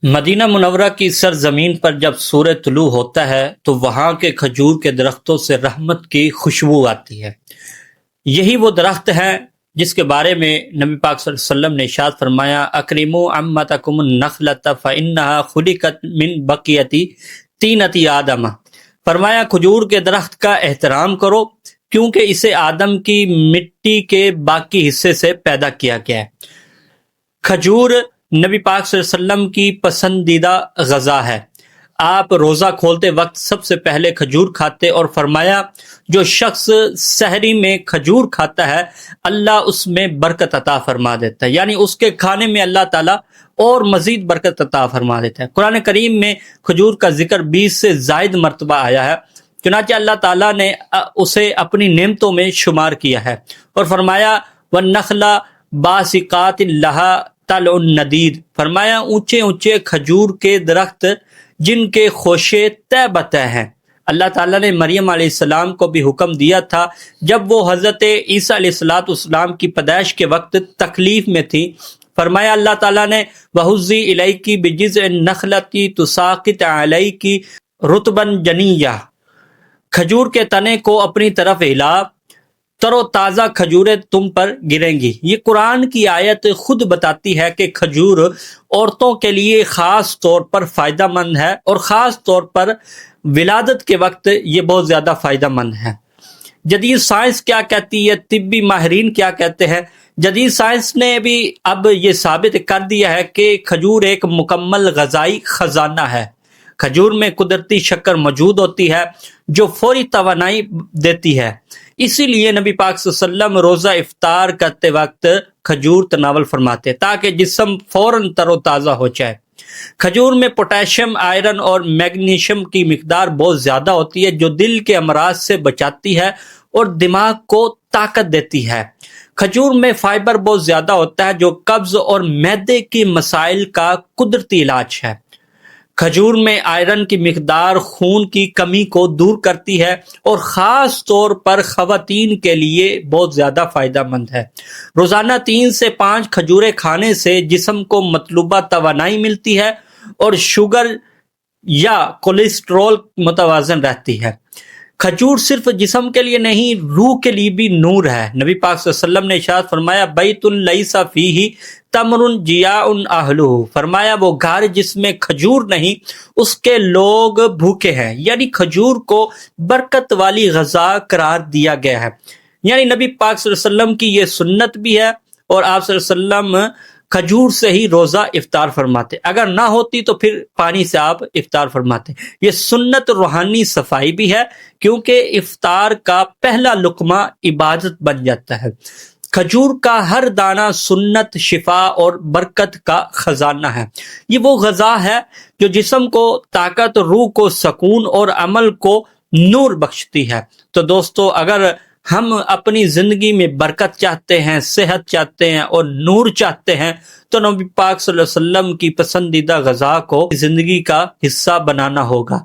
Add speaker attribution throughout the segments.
Speaker 1: مدینہ منورہ کی سرزمین پر جب سورج طلوع ہوتا ہے تو وہاں کے کھجور کے درختوں سے رحمت کی خوشبو آتی ہے۔ یہی وہ درخت ہے جس کے بارے میں نبی پاک صلی اللہ علیہ وسلم نے ارشاد فرمایا، اکرموا عمتکم النخلۃ فانها خلقت من بقیۃ طینۃ آدم۔ فرمایا کھجور کے درخت کا احترام کرو کیونکہ اسے آدم کی مٹی کے باقی حصے سے پیدا کیا گیا ہے۔ کھجور نبی پاک صلی اللہ علیہ وسلم کی پسندیدہ غذا ہے۔ آپ روزہ کھولتے وقت سب سے پہلے کھجور کھاتے اور فرمایا جو شخص سحری میں کھجور کھاتا ہے اللہ اس میں برکت عطا فرما دیتا ہے، یعنی اس کے کھانے میں اللہ تعالیٰ اور مزید برکت عطا فرما دیتا ہے۔ قرآن کریم میں کھجور کا ذکر 20 سے زائد مرتبہ آیا ہے، چنانچہ اللہ تعالیٰ نے اسے اپنی نعمتوں میں شمار کیا ہے اور فرمایا وَالنَّخْلَ بَاسِقَاتٍ لَهَا طَلْعٌ نَضِيدٌ۔ فرمایا اونچے اونچے کھجور کے درخت جن کے خوشے تہ بتہ ہیں۔ اللہ تعالیٰ نے مریم علیہ السلام کو بھی حکم دیا تھا جب وہ حضرت عیسیٰ علیہ السلام کی پیدائش کے وقت تکلیف میں تھی، فرمایا اللہ تعالیٰ نے وَحُزِّي إِلَيْكِ بِجِذْعِ النَّخْلَةِ تُسَاقِطْ عَلَيْكِ رُطْبًا جَنِيًّا۔ کھجور کے تنے کو اپنی طرف ہلا، تر و تازہ کھجوریں تم پر گریں گی۔ یہ قرآن کی آیت خود بتاتی ہے کہ کھجور عورتوں کے لیے خاص طور پر فائدہ مند ہے اور خاص طور پر ولادت کے وقت یہ بہت زیادہ فائدہ مند ہے۔ جدید سائنس کیا کہتی ہے، طبی ماہرین کیا کہتے ہیں؟ جدید سائنس نے بھی اب یہ ثابت کر دیا ہے کہ کھجور ایک مکمل غذائی خزانہ ہے۔ کھجور میں قدرتی شکر موجود ہوتی ہے جو فوری توانائی دیتی ہے، اسی لیے نبی پاک صلی اللہ علیہ وسلم روزہ افطار کرتے وقت کھجور تناول فرماتے تاکہ جسم فوراً تر و تازہ ہو جائے۔ کھجور میں پوٹاشیم، آئرن اور میگنیشیم کی مقدار بہت زیادہ ہوتی ہے جو دل کے امراض سے بچاتی ہے اور دماغ کو طاقت دیتی ہے۔ کھجور میں فائبر بہت زیادہ ہوتا ہے جو قبض اور معدے کے مسائل کا قدرتی علاج ہے۔ کھجور میں آئرن کی مقدار خون کی کمی کو دور کرتی ہے اور خاص طور پر خواتین کے لیے بہت زیادہ فائدہ مند ہے۔ روزانہ 3 سے 5 کھجوریں کھانے سے جسم کو مطلوبہ توانائی ملتی ہے اور شوگر یا کولیسٹرول متوازن رہتی ہے۔ کھجور صرف جسم کے لیے نہیں، روح کے لیے بھی نور ہے۔ نبی پاک صلی اللہ علیہ وسلم نے ارشاد فرمایا بیت لیس فیہ تمر جیاع اہلہ۔ فرمایا وہ گھر جس میں کھجور نہیں اس کے لوگ بھوکے ہیں، یعنی کھجور کو برکت والی غذا قرار دیا گیا ہے۔ یعنی نبی پاک صلی اللہ علیہ وسلم کی یہ سنت بھی ہے اور آپ صلی اللہ علیہ وسلم کھجور سے ہی روزہ افطار فرماتے، اگر نہ ہوتی تو پھر پانی سے آپ افطار فرماتے۔ یہ سنت روحانی صفائی بھی ہے کیونکہ افطار کا پہلا لقمہ عبادت بن جاتا ہے۔ کھجور کا ہر دانہ سنت، شفا اور برکت کا خزانہ ہے۔ یہ وہ غذا ہے جو جسم کو طاقت، روح کو سکون اور عمل کو نور بخشتی ہے۔ تو دوستو، اگر ہم اپنی زندگی میں برکت چاہتے ہیں، صحت چاہتے ہیں اور نور چاہتے ہیں تو نبی پاک صلی اللہ علیہ وسلم کی پسندیدہ غذا کو زندگی کا حصہ بنانا ہوگا۔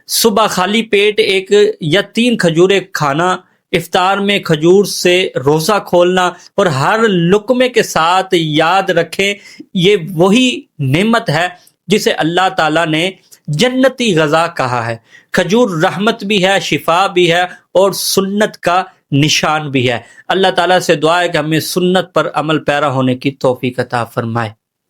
Speaker 1: صبح خالی پیٹ 1 یا 3 کھجوریں کھانا، افطار میں کھجور سے روزہ کھولنا اور ہر لقمے کے ساتھ یاد رکھیں یہ وہی نعمت ہے جسے اللہ تعالیٰ نے جنتی غذا کہا ہے۔ کھجور رحمت بھی ہے، شفا بھی ہے اور سنت کا نشان بھی ہے۔ اللہ تعالیٰ سے دعا ہے کہ ہمیں سنت پر عمل پیرا ہونے کی توفیق عطا فرمائے۔